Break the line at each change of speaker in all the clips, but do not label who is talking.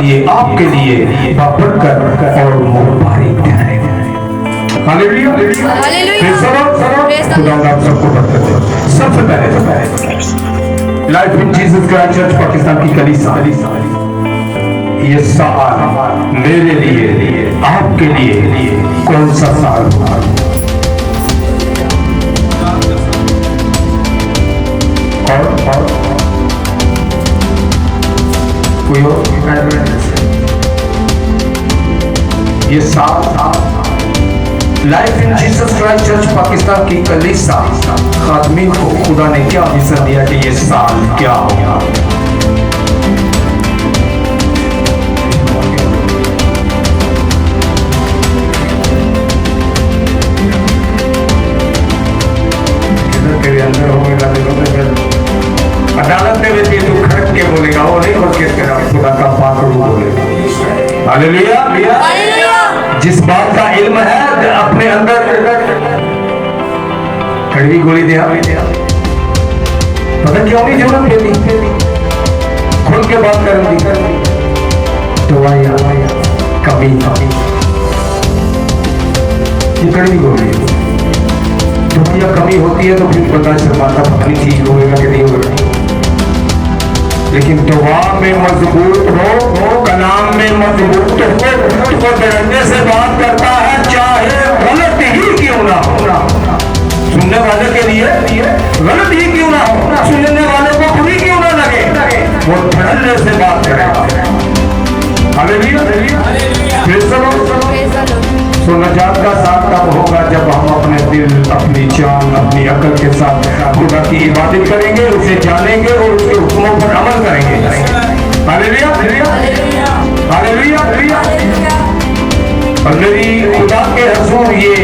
लिए, आपके लिए बढ़कर और मुबारक ठहरे। हालेलुया, खुदा आप सबको बरकत दे। सबसे पहले life in Jesus Christ church Pakistan की कलीसिया, ये साल मेरे लिए, आपके लिए कौन सा साल होगा? और कोई और ये साल life in Jesus Christ church Pakistan की कलीसिया खादमीन को खुदा ने क्या विजन दिया कि ये साल क्या होगा? तेरे अंदर होगा अदालत में भी तू खड़क के बोलेगा, वो नहीं बोल के तेरा खुदा का पाक रूप बोलेगा। हालेलुया। जिस बात का इल्म है अपने अंदर कड़वी गोली दे, पता क्यों नहीं जरूरत देती, खुल के बात करूंगी तो कभी ये कड़वी गोली है। दुनिया कमी होती है तो फिर पता चलता अपनी चीज होगा कि नहीं होगा, लेकिन दुआ में मजबूत हो, कलाम में मजबूत हो, तो डरने से बात करता है चाहे गलत ही क्यों ना हो। सुनने वाले के लिए गलत ही क्यों ना हो, सुनने वाले को बुरी क्यों ना लगे, वो डरने से बात करेगा। हालेलुया। तो नजात का साथ तब होगा जब हम अपने दिल, अपनी जान, अपनी अकल के साथ खुदा की इबादत करेंगे, उसे जानेंगे और उसके हुक्मों पर अमल करेंगे। Hallelujah, hallelujah, hallelujah. और मेरी खुदा के हुजूर ये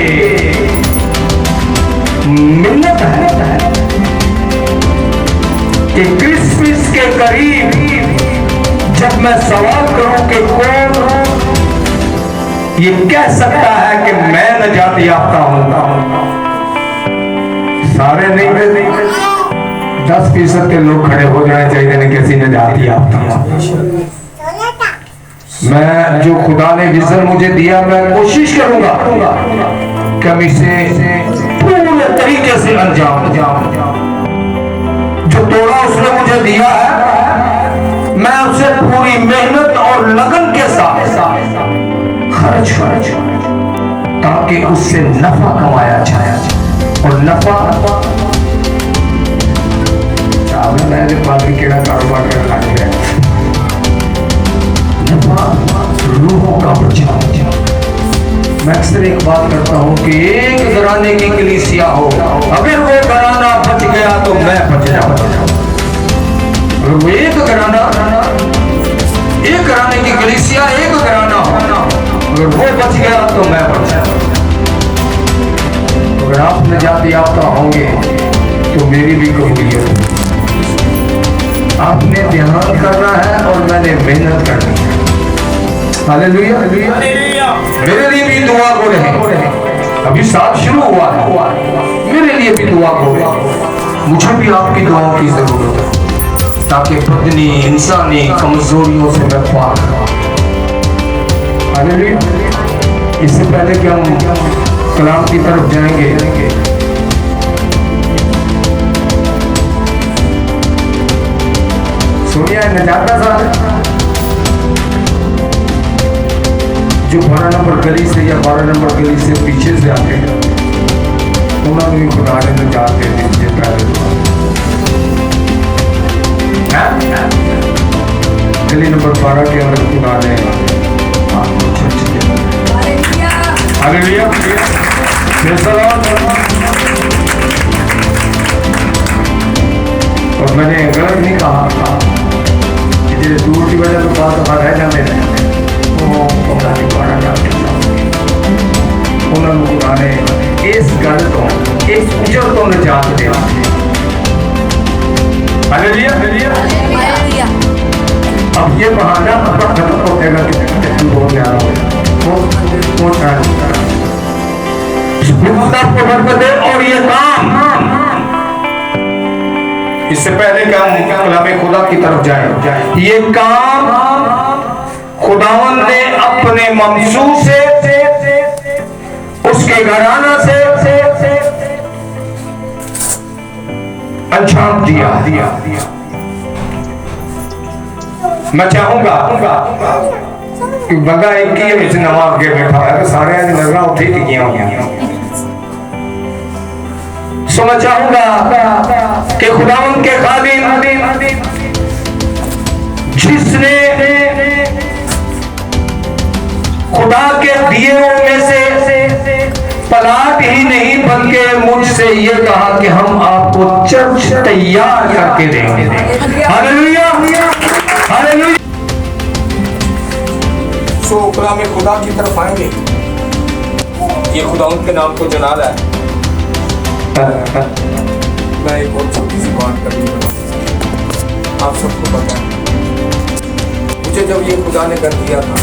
मिन्नत है कि क्रिसमस के करीब जब मैं सवाल करूं कि कौन ये कह सकता है कि मैं नजात याफ्ता हूं, सारे नहीं, 10% के लोग खड़े हो जाने चाहिए ना कैसी नजात याफ्ता। मैं जो खुदा ने विजन मुझे दिया, मैं कोशिश करूंगा कि हम इसे पूरे तरीके से अंजाम, जो तोड़ा उसने मुझे दिया है, मैं उसे पूरी मेहनत और लगन के साथ खर्च ताकि उससे नफा कमाया जाए। और नफा मैंने पादरी केड़ा कारोबार करना है, नफा रूहों का बचाव। मैं अक्सर एक बात करता हूँ कि एक घराने की कलीसिया हो, अगर वो घराना बच गया तो मैं बच जाऊँ। अगर वो एक घराने की कलीसिया, एक घराना हो, अगर वो बच गया तो मैं बच जाऊं। अगर आप नजात याफ्ता होंगे तो मेरी भी कबूलियत। आपने ध्यान करना है और मैंने मेहनत करनी है। हालेलुया, मेरे लिए भी दुआ को रहे। अभी साल शुरू हुआ है, मेरे लिए भी दुआ को रहे। मुझे भी आपकी दुआओं की जरूरत है ताकि बदनी इंसानी कमजोरियों से मैं पार करूं। हालेलुया। इससे पहले कि हम कलाम की तरफ जाएंगे, सुनिए नजाता साहब जो 12 नंबर गली से या 12 नंबर गली से पीछे से आते हैं, उन्होंने भी खुदा ने नजात दे दी पहले। गली नंबर 12 के अंदर खुदा ने हालेलुया। और मैंने गलत नहीं कहा कि दूर की वजह से बात रह जाते हैं, उन्होंने खुदा ने इस गल तो इस उजर तो निजात दिया। हालेलुया। अब ये बहाना खत्म हो जाएगा कि तू बहुत प्यारा आपको बरकत दे। और ये काम, इससे पहले कि हम कलाम खुदा की तरफ जाएं, ये काम खुदावन ने अपने ममसू से, उसके घराना से अंजाम दिया। मैं चाहूंगा कि बंदा एक ही नमाज के बैठा है तो सारे नजर उठी दिखिया हुई। सो मैं चाहूंगा कि खुदावन के खादिम जिसने खुदा के दिए में से पलाट ही नहीं बल्कि मुझसे ये कहा कि हम आपको चर्च तैयार करके देंगे। Hallelujah, hallelujah. सो कलाम खुदा की तरफ आएंगे। ये खुदा उनके नाम को जनाल है। मैं एक और छोटी सी बात करूंगा, आप सबको पता है मुझे जब ये खुदा ने कर दिया था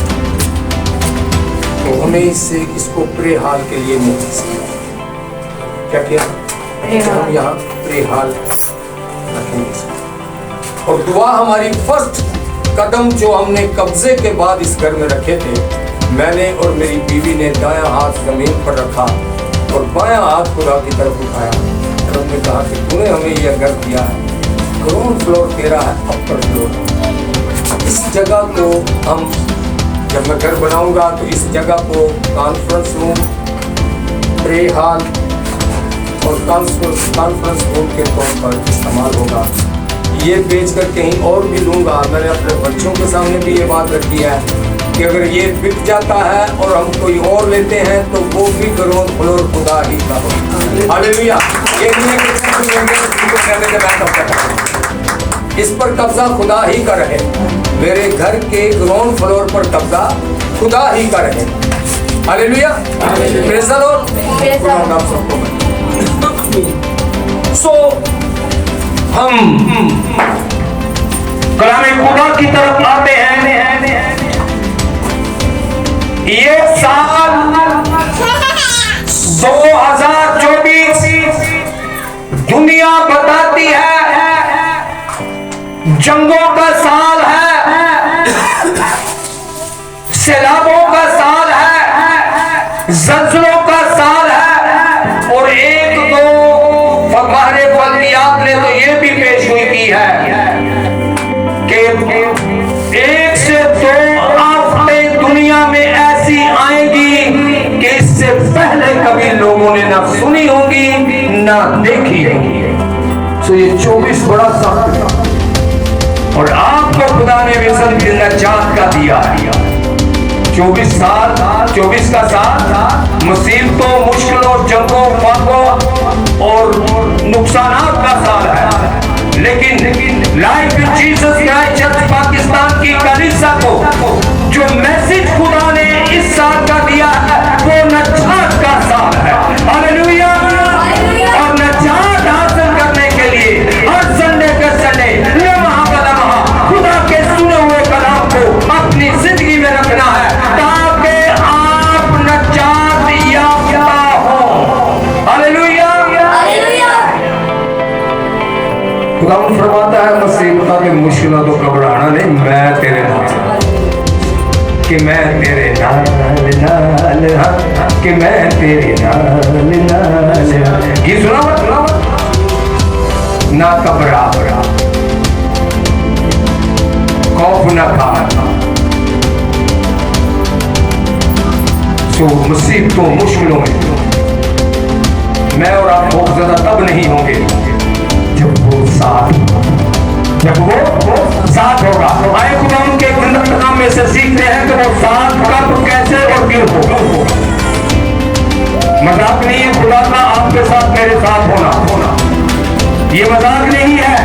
तो हमें इसको प्रे हाल के लिए मुक्त किया। क्या किया? हम यहाँ प्रे हाल रखेंगे और दुआ हमारी फर्स्ट कदम जो हमने कब्जे के बाद इस घर में रखे थे, मैंने और मेरी बीवी ने दायां हाथ जमीन पर रखा और बायां हाथ खुदा की तरफ उठाया और हमने कहा कि तूने हमें यह घर दिया है, ग्राउंड फ्लोर तेरा है, अपर फ्लोर। इस जगह को हम, जब मैं घर बनाऊंगा तो इस जगह को कॉन्फ्रेंस रूम, प्रे हॉल और कॉन्फ्रेंस रूम के तौर पर इस्तेमाल होगा। ये बेचकर कहीं और भी लूँगा। मैंने अपने बच्चों के सामने भी ये बात रखी है कि अगर ये बिक जाता है और हम कोई और लेते हैं तो वो भी ग्राउंड फ्लोर खुदा ही का होगा। हालेलुया। ये नहीं है कि इस पर कब्जा खुदा ही का रहे। मेरे घर के ग्राउंड फ्लोर पर कब्जा खुदा ही का रहे। Hallelujah. Praise the lord. So हम कलाम खुदा की तरफ आते हैं। ये साल 2024 दुनिया बताती है जंगों का साल है, सैलाबों का साल है, ज़लज़लों का साल है और एक दो हमारे फलियात ने तो ये भी पेशगोई की है कि 1 से 2 आफतें दुनिया में ऐसी आएगी कि इससे पहले कभी लोगों ने ना सुनी होगी ना देखी होगी। तो ये 24 बड़ा साल और आपको खुदा ने विजन नजात का दिया। 24 साल, 24 का साल मुसीबतों, मुश्किलों, जंगों, फाकों और नुकसानात का साल है। लेकिन life in Jesus Christ church Pakistan की कलीसिया को जो मैसेज खुदा ने इस साल का दिया है वो नजात का साल है। हालेलुया। और नजात हासिल करने के लिए हर संडे के संडे लम्हा ब लम्हा खुदा के सुने हुए कलाम को अपनी जिंदगी में रखना है ताकि आप नजात याफ्ता हो। हालेलुया। खुदा फरमाता है मुसीबतों के मुश्किलों तो घबराना नहीं, मैं तेरे नाल कि मैं तेरे नाल कि मैं तेरे नाल। ये सुना ना घबरा, खौफ ना खा। सो मुसीबतों मुश्किलों में मैं और आप बहुत ज्यादा तब नहीं होंगे जब वो साथ होगा। आए खुदा उनके नाम में से सीखते हैं कि वो साथ कब, कैसे और क्यों होगा। मजाक नहीं है खुदा का आपके साथ, मेरे साथ होना। ये मजाक नहीं है।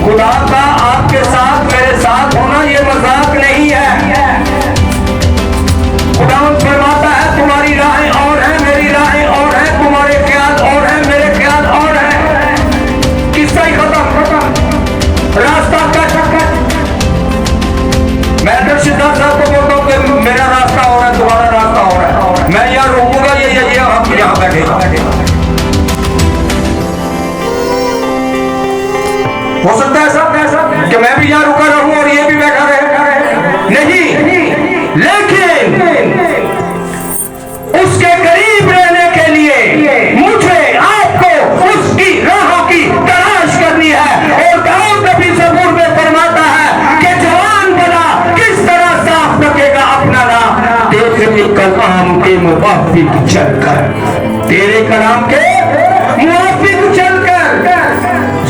खुदा का आपके साथ, मेरे साथ होना ये मजाक नहीं है। खुदा फरमाता है तुम्हारी राहें और हैं, मेरी राहें और हैं, तुम्हारे ख्याल और हैं, मेरे ख्याल और हैं। किस्सा ही खत्म। रास्ता कट। मैं सिद्धार्थ साहब को बोलता हूँ कि मेरा रास्ता हो रहा है, तुम्हारा रास्ता हो रहा है। मैं यहाँ रोकूंगा, ये हम यहाँ बैठेगा। हो सकता है सब कि मैं भी यहाँ रुका रहूं और ये भी बैठा रहे। नहीं, लेकिन उसके करीब रहने के लिए मुझे आपको उसकी राहों की तलाश करनी है। और दाऊद नबी ज़बूर में फरमाता है कि जवान बना किस तरह साफ रखेगा अपना राह, तेरे कलाम के मुवाफिक चलकर, तेरे कलाम के मुवाफिक चलकर।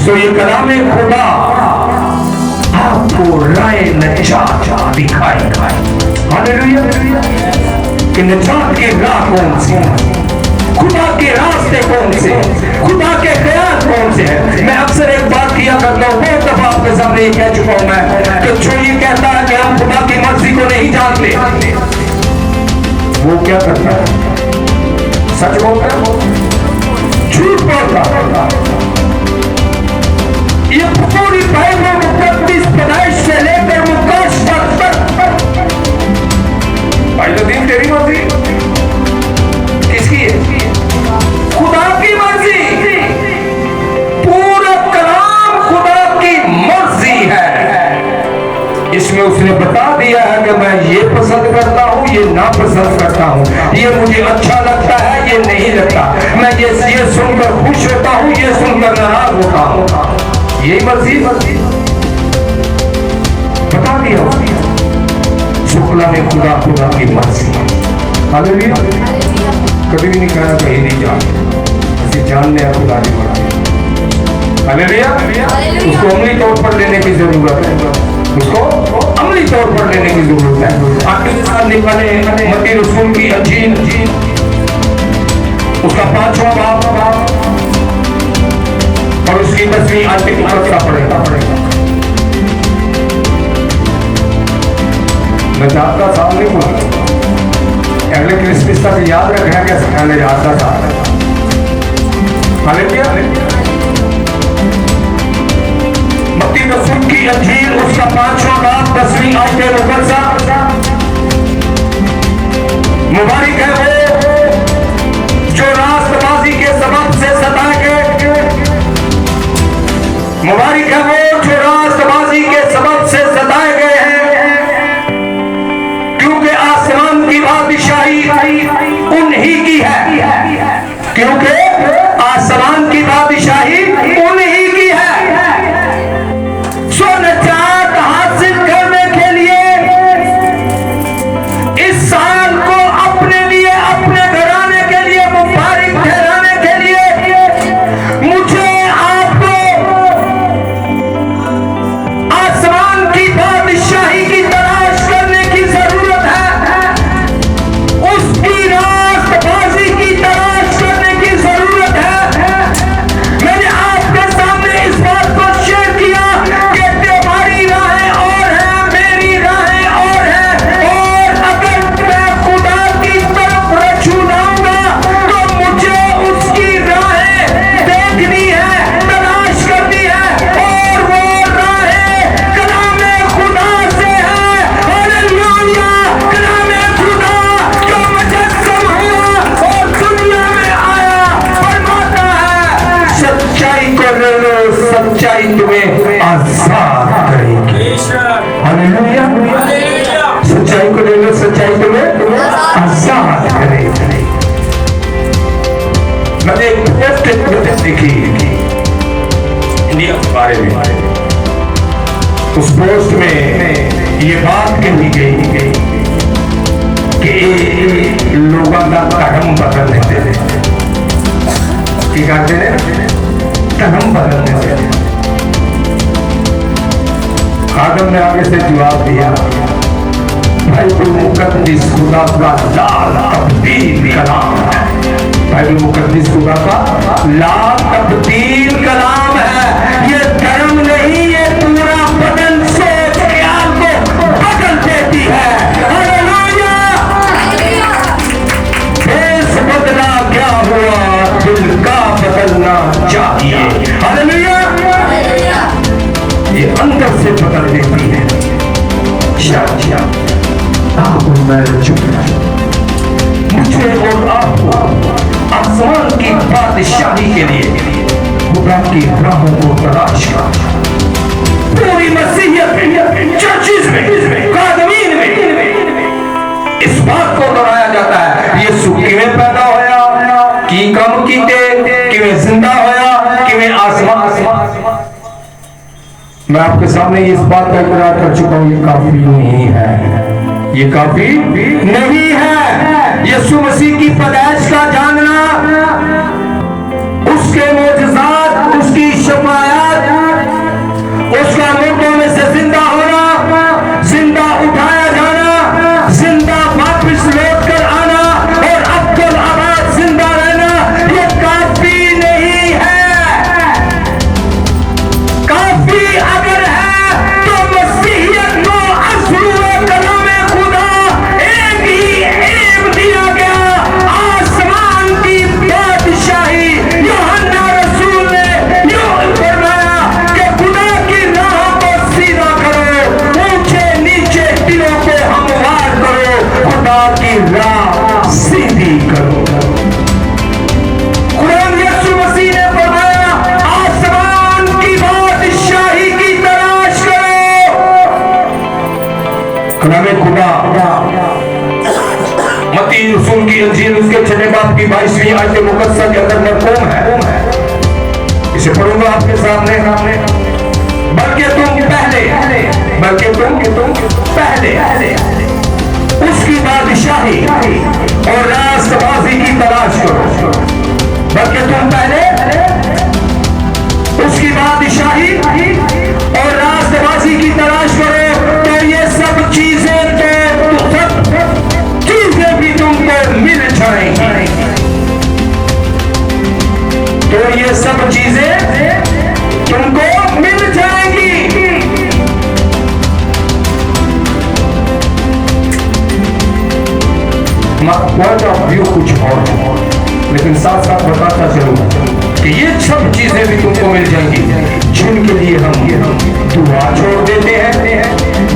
सो ये कलाम खुदा आपको राय नजात दिखाएगा। हालेलुया। कि नजात की राह कौन सी है, खुदा के रास्ते कौन से, खुदा के ख्याल कौन से है। मैं अक्सर एक बात किया करता हूँ, बहुत दफा आपके सामने ये कह चुका हूं मैं, कि जो ये कहता है कि हम खुदा की मर्जी को नहीं जानते, वो क्या करता है? सच बोलता है, झूठ बोलता। ये पूरी बाइबल मुकद्दस पैदाइश से लेकर मुकाश तक, भाई तो दिन तेरी मर्जी, किसकी है? खुदा की मर्जी। पूरा कलाम खुदा की मर्जी है। इसमें उसने बता दिया है कि मैं ये पसंद करता हूँ, ये नापसंद करता हूँ, ये मुझे अच्छा लगता है, ये नहीं लगता, मैं ये सुनकर खुश होता हूँ, ये सुनकर नाराज होता हूँ। यही मर्जी बता दिया शुक्ला ने खुदा की मर्जी। हालेलुया। कभी भी नहीं कहना कहीं नहीं जाने, जानने खुदा की मर्जी। हालेलुया। उसको अमली तौर पर लेने की जरूरत है, उसको अमली तौर पर लेने की जरूरत है। आखिर साल निकाले मत्ती रसूल की अंजील, उसका 5वां बाब और उसकी 10वीं आयत की पढ़ना पड़ेगा। मैं जाता साल नहीं बोलूंगा, अगले क्रिसमस तक याद रखना कैसे पहले जाता साल। हालेलुया। मत्ती रसूल की अंजील उसका 5वां बाब 10वीं आयत मुकद्दसा। मुबारक है वो जो रास्तबाजी के सबब से सताए गए, मुबारक है वो जो रास्तबाजी के सबब से सताए गए हैं, क्योंकि आसमान की बादशाही उन्हीं की है, क्योंकि आसमान की बादशाही उन्हीं की है। सो नजात हासिल करने के लिए इस साल को अपने लिए, अपने घराने के लिए मुबारक ठहराने के लिए मुझे आपको आसमान की बादशाही की तलाश करने की जरूरत है, उसकी रास्तबाजी की तलाश करने की जरूरत है। मैंने आपके सामने इस बात को शेयर किया कि तुम्हारी राहें और हैं, मेरी राहें और हैं, और अगर मैं खुदा की तरफ रजू लाऊंगा तो मुझे उसकी राहें देखनी है, तलाश करनी है, और वो राहें कलामे खुदा से है। हालेलुया। कलामे खुदा जो मुजस्सम हुआ और दुनिया में आया, फरमाता है सच्चाई को ले लो, सच्चाई तुम्हें आजाद करेगी। हालेलुया। सच्चाई को ले लो, सच्चाई तुम्हें आजाद करेगी। मैंने एक पोस्ट देखी इंडिया के बारे में, उस पोस्ट में ये बात कही गई कि लोगों का धर्म बदल देते हैं, क्या कहते हैं, धर्म बदल देते हैं। आदम ने आगे से जवाब दिया, बाइबल मुकद्दस खुदा का लाल तब्दील कलाम है, बाइबल मुकद्दस खुदा का लाल तब्दील कलाम है। ये धर्म नहीं, ये पूरा बदल सोच ख्याल को बदल देती है। हालेलुया। देश बदला क्या हुआ, दिल का बदलना चाहिए। हालेलुया। ये अंदर से बदल देती है। मुझे और आपको आसमान की बादशाही के लिए खुदा की राहों को तलाश कर, पूरी मसीहियत में, चर्चिज में, कादमीन इस बात को दोहराया जाता है यीशु किवें पैदा होया, की काम कीते, किवें जिंदा होया, किवें आसमान। मैं आपके सामने इस बात का इकरार कर चुका हूं, ये काफी नहीं है, ये काफी नहीं है। यीशु मसीह की पैदाइश का जानना, उसके मोजज़ात, उसकी शफाअत, उसका मुर्दों में से जिंदा होना, जिंदा उठाया जाना, जिंदा वापस लौट कर आना और अब्दुल आबाद जिंदा रहना, ये काफी नहीं है। काफी अगर है तो मसीहियत को असलुए कलामे खुदा एक ही इल्म दिया गया, आसमान की बादशाही। यूहन्ना रसूल ने यूं फरमाया कि खुदा की राह को सीधा करो, ऊंचे नीचे दिलों को हमवार करो, खुदा की राह सीधी करो। कुरान यीशु मसीह ने फरमाया आसमान की बादशाही की तलाश करो। कलामे खुदा मत्ती रसूल की इंजील उसके 6 बाब की 22वीं आयत मुकद्दसा के अंदर मरकूम है। इसे पढ़ूंगा आपके सामने। बल्कि तुम पहले उसकी बादशाही और रास्तबाजी की तलाश करो। बल्कि तुम पहले उसकी बादशाही और रास्तबाजी की तलाश करो, तो ये सब चीजें भी तुमको मिल जाएंगी। तो ये सब चीजें तुमको मिल जाएंगी। पॉइंट ऑफ व्यू कुछ और, लेकिन साथ साथ बताता चलूं कि ये सब चीजें भी तुमको मिल जाएंगी जिनके लिए हम दुआ छोड़ देते हैं,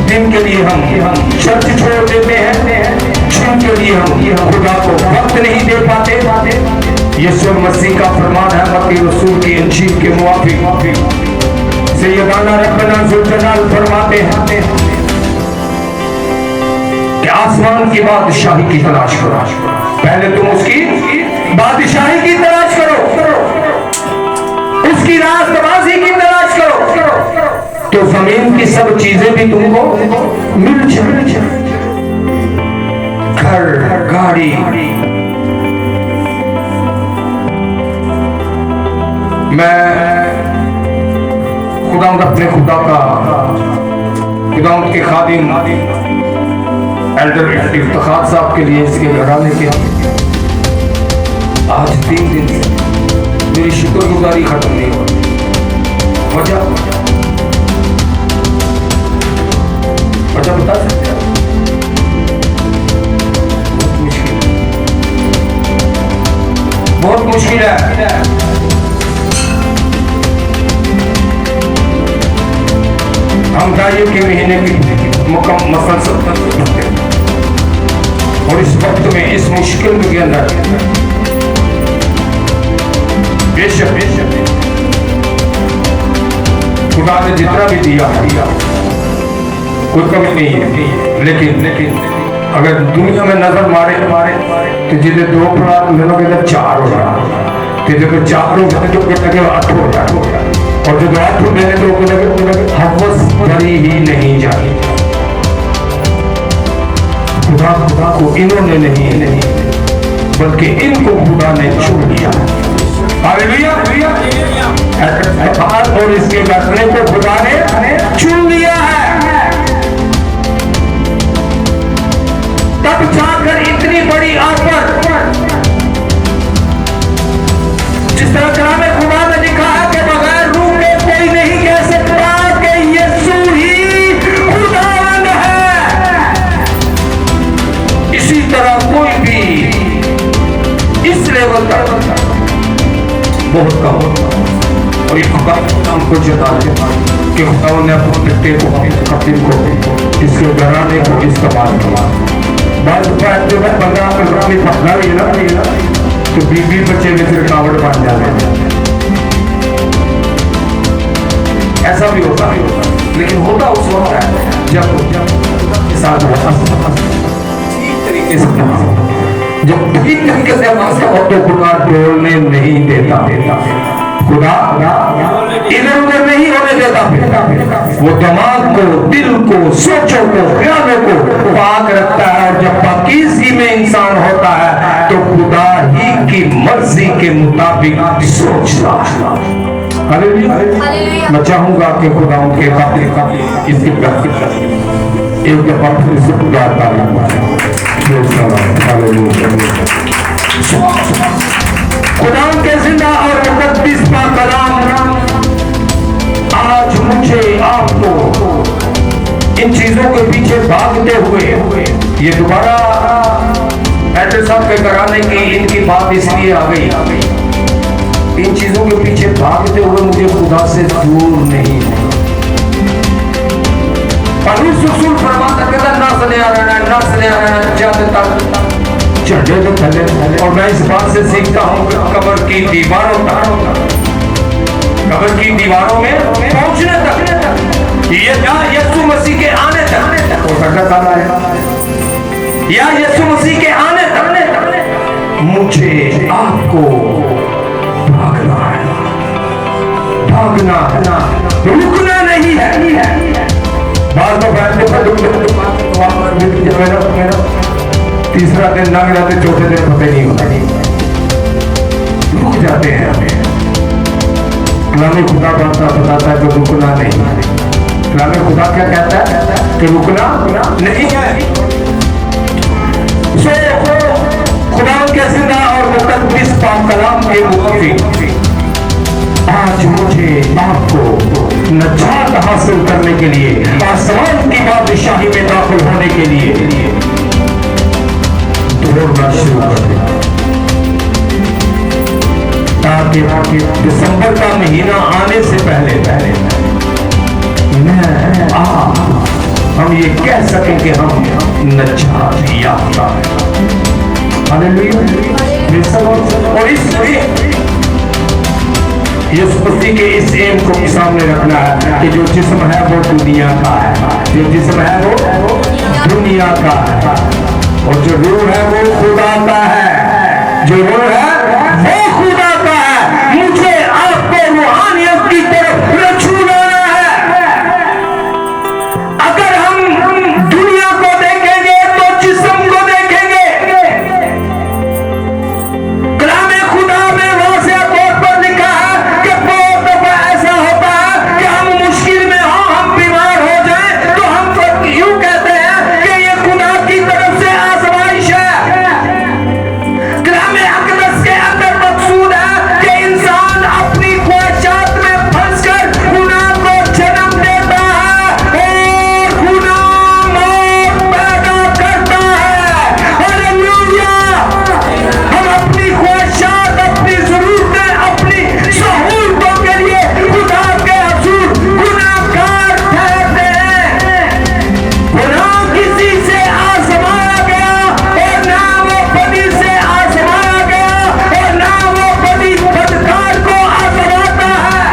जिनके लिए हम चर्च छोड़ देते हैं, जिनके लिए हम खुदा को वक्त नहीं दे पाते। यीशु मसीह का फरमान है मत्ती रसूल की इंजील के मुआफिक सैयदाना रब्बना ज़ुल जलाल फरमाते हैं कि आसमान की बादशाही की तलाश करो। पहले तुम उसकी बादशाही की तलाश करो, उसकी रास्तबाजी की तलाश करो, तो जमीन की सब चीजें भी तुमको मिल जाएंगी। घर, गाड़ी, मैं खुदावंद अपने खुदा के खादिम एल्डर इफ्तिखार साहब के लिए, इसके घराने के आज 3 दिन से मेरी शुक्रगुजारी खत्म नहीं हो। वजह बता सकते हैं? बहुत मुश्किल है। हम दाइयों के महीने की मुकम्मल सकते हैं और इस वक्त में इस मुश्किल के अंदर बेशक खुदा ने जितना भी दिया कोई कमी नहीं है, लेकिन अगर दुनिया में नजर मारे तो जिसे 2 फलाट मिलोगे 4 हो जाए, तो 4 हो जाए तो 8 हो जाए, और जो 8 हो गए तो हवस भरी ही नहीं जाती। खुदा को इन्होंने नहीं बल्कि इनको खुदा ने चुन लिया। हालेलुया। और इसके घटने को खुदा ने चुन लिया है, तब जाकर इतनी बड़ी आफत, जिस तरह कलाम खुदा में लिखा है कि बगैर रूह के कोई नहीं कह सकता कि यीशु ही खुदावंद है। इसी तरह कोई भी इस लेवल तक बहुत कम, और ये खुदा हमको जता कि खुदा ने अपने बेटे को, खतीब को, इसके घराने को इस्तेमाल किया। बाद में जो बंदा अपनी पकड़ा भी ना तो 20 बच्चे में से रुकावट बन जाते हैं। ऐसा भी होता, लेकिन होता उस वक्त है जब के साथ ठीक तरीके इस जब ठीक तरीके से मांगता हो तो खुदा बोलने नहीं देता। खुदा इधर उधर नहीं होने देता। वो दिमाग को, दिल को, सोचों को, ख्यालों को पाक रखता है। और जब पाकीज़गी में इंसान होता है तो खुदा ही की मर्जी के मुताबिक सोचता है। हालेलुया। मैं चाहूंगा कि खुदा उनके काबिल इसकी बरकत करे। एक दफा फिर से खुदा खुदा के जिंदा और मुकद्दस पाक कलाम आज मुझे आपको इन चीजों के पीछे भागते हुए ये दोबारा ऐसे साहब के कराने की इनकी बात इसलिए आ गई। इन चीजों के पीछे भागते हुए मुझे खुदा से दूर नहीं है। चढ़े तो थले। और मैं इस बात से सीखता हूँ कब्र की दीवारों में पहुंचने तक, ये यीशु मसीह के आने तक हो सकता है, या यीशु मसीह के आने तक मुझे आपको भागना है, रुकना नहीं है। बात तो तीसरा दिन लग जाते, चौथे दिन पता नहीं होता, रुक जाते हैं। हमें कलाम खुदा बताता है कि रुकना नहीं। कलाम खुदा क्या कहता है कि रुकना नहीं है। खुदा के जिंदा और मुकद्दस पाक कलाम के मुताबिक आज मुझे आपको नजात हासिल करने के लिए, आसमान की बादशाही में दाखिल होने के लिए दौड़ना शुरू कर दें, ताकि दिसंबर का महीना आने से पहले मैं हम ये कह सकें कि हम नजात याफ्ता हैं। हालेलुया। और यीशु मसीह के इस एम को सामने रखना है कि जो जिस्म है वो दुनिया का है, जो जिस्म है वो दुनिया का है, और जो रूह है वो खुदा का है, जो रूह है वो खुदा का है। मुझे आपको रूहानियत की तरफ रछूना है। अगर हम दुनिया को देखेंगे तो जिस्म को देखेंगे। कलाम खुदा में वाज़ेह तौर पर लिखा है कि बहुत दफा ऐसा होता है कि हम मुश्किल में हो, हम बीमार हो जाएं तो हम यूं कहते हैं कि ये खुदा की तरफ से आजमाइश है। कलाम अक़दस के अंदर मकसूद है कि इंसान अपनी ख्वाहिशात में फंसकर गुनाह को जन्म देता है और गुनाह मौत पैदा करता है। हालेलुया। हम अपनी ख्वाहिशात, अपनी जरूरतें, अपनी सहूलतों के लिए खुदा के हुजूर गुनाहगार ठहरते हैं। गुनाह किसी से आजमाया गया और ना वो बदी से आजमाया गया और ना वो बदी बदकार को आजमाता है।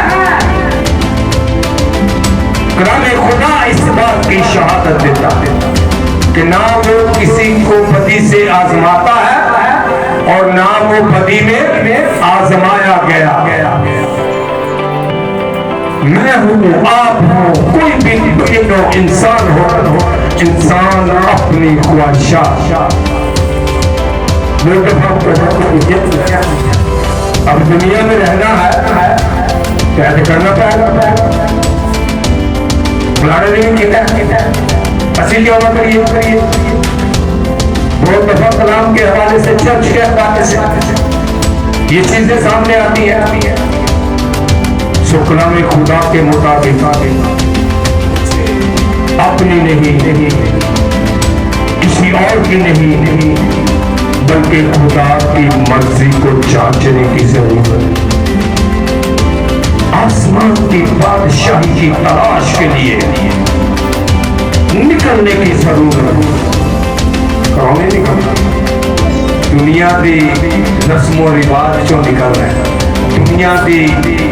कलाम खुदा इस बात की शहादत देता है कि ना वो किसी को बदी से आजमाता है और ना वो बदी में आजमाया गया। मैं हूँ, आप हो, कोई भी इंसान हो, इंसान अपनी ख्वाहिशात अब दुनिया में रहना है, क्या करना पड़ेगा। बुलाने नहीं कितना असील क्या होना करिए। बहुत दफा कलाम के हवाले से, चर्च के हवाले से ये चीजें सामने आती है। सो कलाम खुदा के मुताबिक अपनी नहीं, किसी और की नहीं, बल्कि खुदा की मर्जी को जांचने की जरूरत है। आसमान की बादशाही की तलाश के लिए निकलने की जरूरत है। कौन निकलना? दुनिया की रस्मों रिवाज चो निकलना है, दुनिया की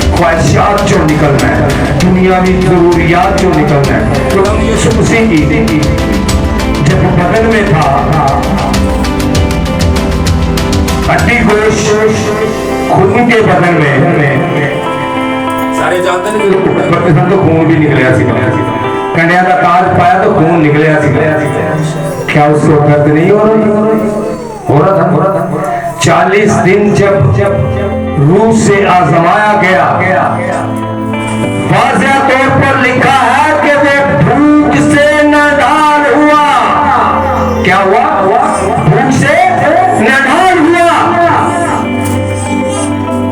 ख्वाहिशात चो निकलना है, दुनिया की जरूरियात चो निकलना है। तो यीशु मसीह की जब बदन में था हड्डी गोश खून के बदन में
सारे जानते हैं कि
ऊपर तो खून भी निकलिया कन्या का ताज पाया तो खून निकलिया क्या उसको दर्द नहीं हो रहा था 40 दिन जब रूह से आजमाया गया वाज़ेह तौर पर लिखा है कि वो भूख से नदान हुआ। क्या हुआ? भूख से नदान हुआ।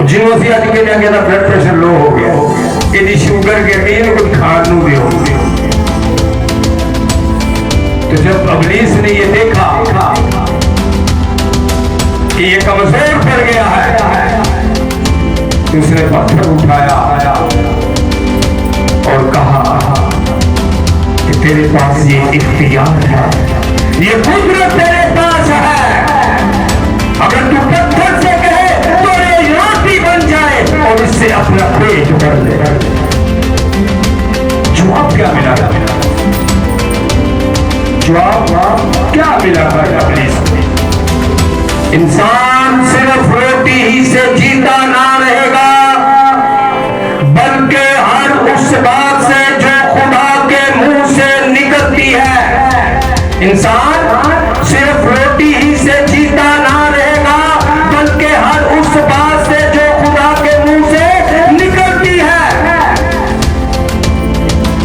जिन्होंने आज के जाके ना ब्लड प्रेशर लो हो गया, यदि शुगर के लिए कुछ खाने भी हो। तो जब इब्लीस ने ये देखा कि ये कमजोर पड़ गया है, तो उसने पत्थर उठाया और कहा कि तेरे पास ये इख्तियार है, ये कुदरत तेरे पास है। अगर तू पत्थर से कहे तो ये रोटी बन जाए और इससे अपना पेट भर ले। जवाब क्या मिला? जवाब क्या मिला? इंसान सिर्फ रोटी ही से जीता ना रहेगा, बल्कि हर उस बात से जो खुदा के मुंह से निकलती है। इंसान सिर्फ रोटी ही से जीता ना रहेगा, बल्कि हर उस बात से जो खुदा के मुंह से निकलती है।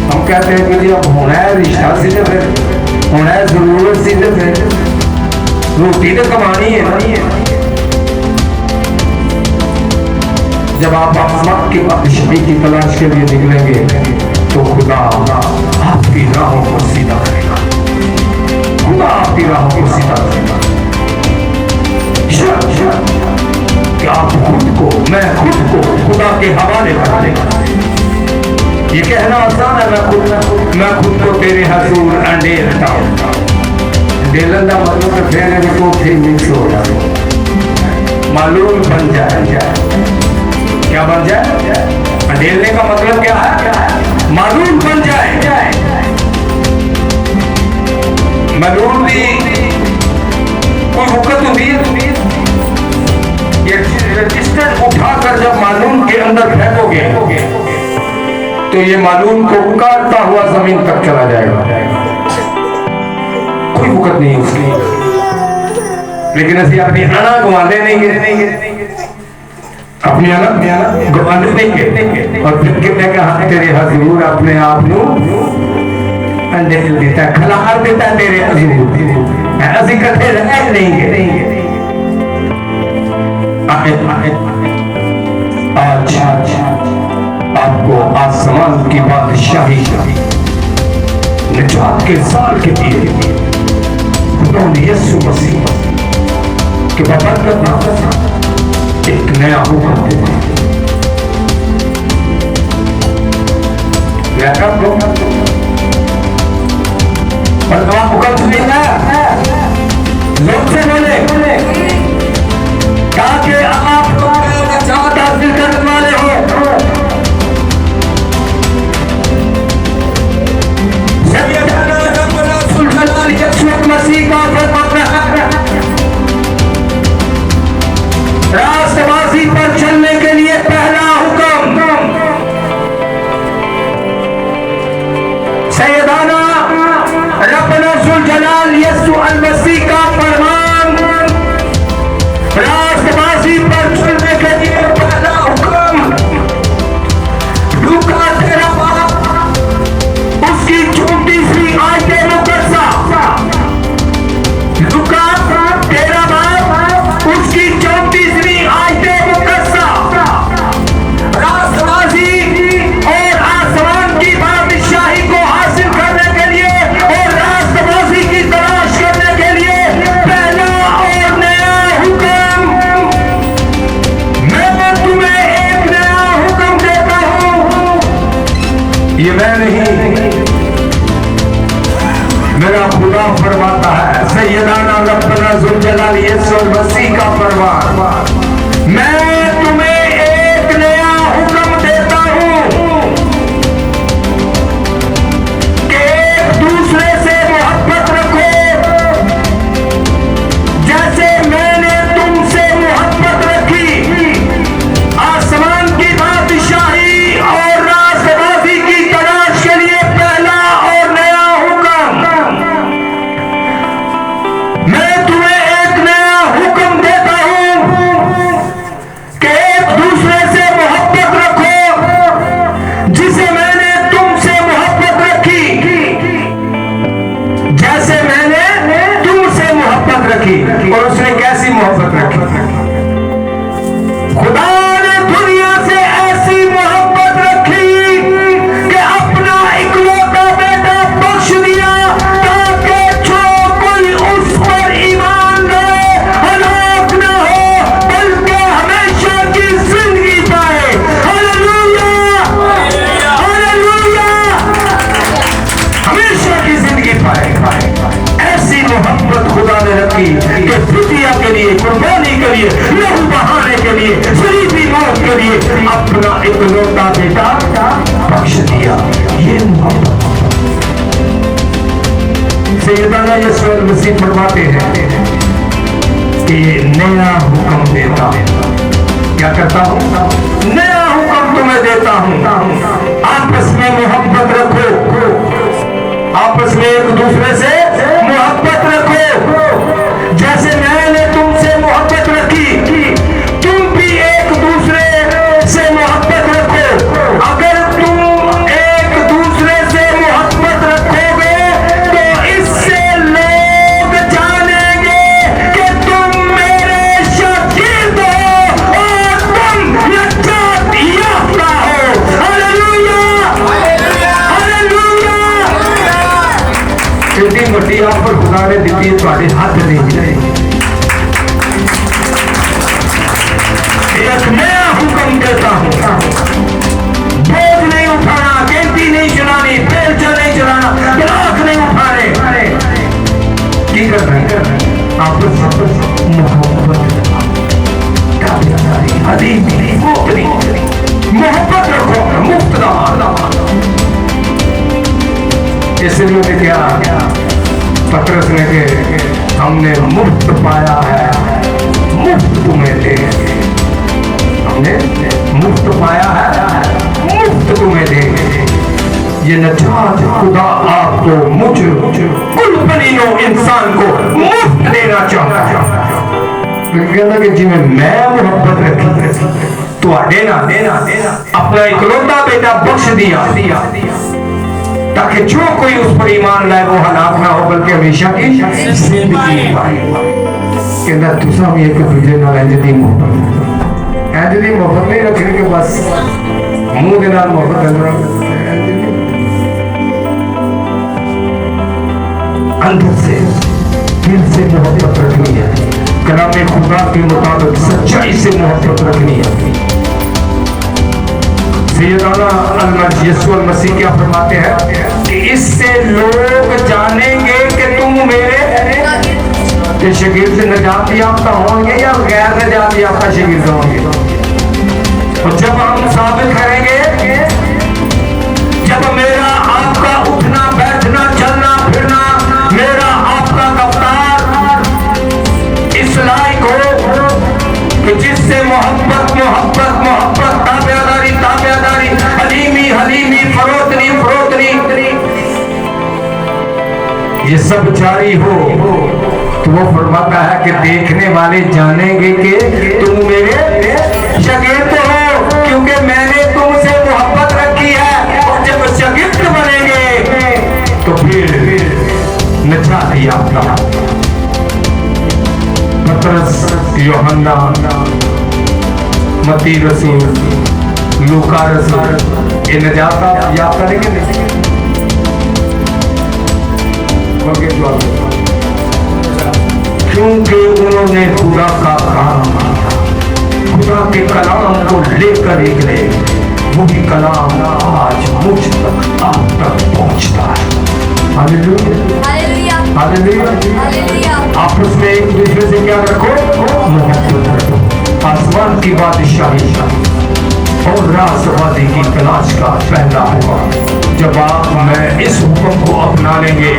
हम कहते हैं कि जी अब होना है रिश्ता सीधे, फिर होना है जरूरत सीधे, फिर रोटी तो कमानी है ना। जब आप अहमद की बादशाही की तलाश के लिए निकलेंगे तो खुदा आपकी राहों को सीधा करेगा। खुदा आपकी राहों को सीधा करेगा। कि आप खुद को, मैं खुद को खुदा के हवाले कर देगा। ये कहना आसान है, मैं खुद को तेरे हजूर अंडेलता हूँ। अंडेलन का मतलब फिर को फिर मिक्स हो जाए, मालूम बन जाए। क्या बन जाए? अंडेलने का मतलब क्या है? मालूम बन जाए। मालूम भी कोई हुक्कत होती है, ये रजिस्टर उठाकर जब मालूम के अंदर फेंकोगे तो ये मालूम को उकारता हुआ जमीन तक चला जाएगा, कोई हुक्कत नहीं उसकी। लेकिन असि अपनी अना गवाते नहीं, अपनी अना गवाते नहीं। और फिर कितने कहा तेरे हजूर अपने आप अंडेल देता, खलार देता तेरे हजूर। असि कथे रह नहीं। आज आपको आसमान की बादशाही निजात के साल के लिए यीशु मसीह के बबरकत एक नया हुक्म देते हैं। हुक्म सुनेगा, लोग से बोले ताकि आप निजात हासिल करने वाले हो। मसीह का रास्तबाजी पर चलने के लिए पहला हुक्म सैयदाना रब्बना जुल जलाल यीशु अल मसीह का फरमान। रास्तबाजी पर चलने के लिए पहला हुक्म लूका 13 उसकी 34वीं आयत मुकद्दसा। लूका 13 उसकी 34वीं आयत मुकद्दसा। रास्तबाजी और आसमान की बादशाही को हासिल करने के लिए और रास्तबाजी की तलाश करने के लिए पहला और नया हुक्म, मैं तुम्हें एक नया हुक्म देता हूं। ये मैं नहीं, मेरा खुदा फरमाता है, सैयदाना रब्बना जुल जलाल यीशु मसीह का फरमान। मैं तुम्हें एक नया हुक्म देता हूं कि एक दूसरे से मोहब्बत रखो जैसे मैंने तुमसे इकलौता बेटा बख्श दिया। ये मोहब्बत सैयदना यीशु मसीह फरमाते हैं कि नया हुक्म देता, क्या करता हूं? नया हुक्म तुम्हें देता हूं, आपस में मोहब्बत रखो, आपस में एक दूसरे से मोहब्बत रखो। जैसे मैंने तुमसे मोहब्बत रखी, तुम भी एक दूसरे से मोहब्बत रखो। अगर तुम एक दूसरे से मोहब्बत रखोगे तो इससे लोग जानेंगे कि तुम मेरे शागिर्द हो और तुम नजात याफ्ता हो। Hallelujah, hallelujah. इतनी बड़ी आप पर खुदा ने दी है, तुम्हारे हाथ नहीं मिलेगी। एक नया हुक्म देता हूं, बोझ नहीं उठाना, गिनती नहीं चलानी, बेलचा नहीं चलाना, गिलास नहीं उठाने। की कर रहे हैं? आपस मोहब्बत, मोहब्बत रखो, मुफ्त ना। इसलिए क्या पतरस ने के हमने मुफ्त पाया है, मुफ्त तुम्हें देंगे। हमने मुफ्त पाया है, मुफ्त तुम्हें देंगे। ये नजात खुदा आपको, मुझ कुल बनीनो इंसान को मुफ्त देना चाहता है। कहता कि जिन्हें मैं मोहब्बत रखी तुहाडे ना अपना इकलौता बेटा बख्श दिया, ताकि जो कोई उस पर ईमान लाए वो हलाक ना हो बल्कि हमेशा की जिंदगी पाए। कहता तुसा भी एक दूजे नाल इंज दी मोहब्बत नहीं रखनी कि बस मुंह के नाल मोहब्बत अंदर से, दिल से मोहब्बत रखनी है। कलाम खुदा के मुताबिक सच्चाई से मोहब्बत रखनी है। सैयदना यीशु मसीह क्या फरमाते हैं कि इससे लोग जानेंगे कि तुम मेरे शागिर्द निजात याफ्ता होंगे या गैर निजात याफ्ता शागिर्द होंगे। और जब हम साबित करेंगे, जब मेरा आपका उठना बैठना चलना फिरना, मेरा आपका रफ्तार इस लायक हो कि जिससे मोहब्बत मोहब्बत मोहब्बत, ताबेदारी ताबेदारी, हलीमी हलीमी, फरोतनी फरोतनी, ये सब जारी हो, तो वो फरमाता है कि देखने वाले जानेंगे कि तुम मेरे शागिर्द हो, क्योंकि मैंने तुमसे मोहब्बत रखी है। और जब शागिर्द बनेंगे तो फिर नजात याफ्ता। पतरस, यूहन्ना, मत्ती रसूल, लूका रसूल, ये नजात याफ्ता नहीं। क्योंकि उन्होंने खुदा का काम, खुदा के कलाम को लेकर निकले। वही कलाम आज मुझ तक आप तक पहुंचता है। Hallelujah, hallelujah. आपस में एक दूसरे से क्या रखो? मोहब्बत रखो। आसमान की बादशाही और राष्ट्रवादी की तलाश का पहला हुआ जब आप मैं इस हुक्म को अपना लेंगे,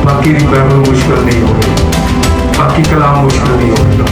बाकी बाइबल मुश्किल नहीं होगी, बाकी कलाम मुश्किल नहीं होगा।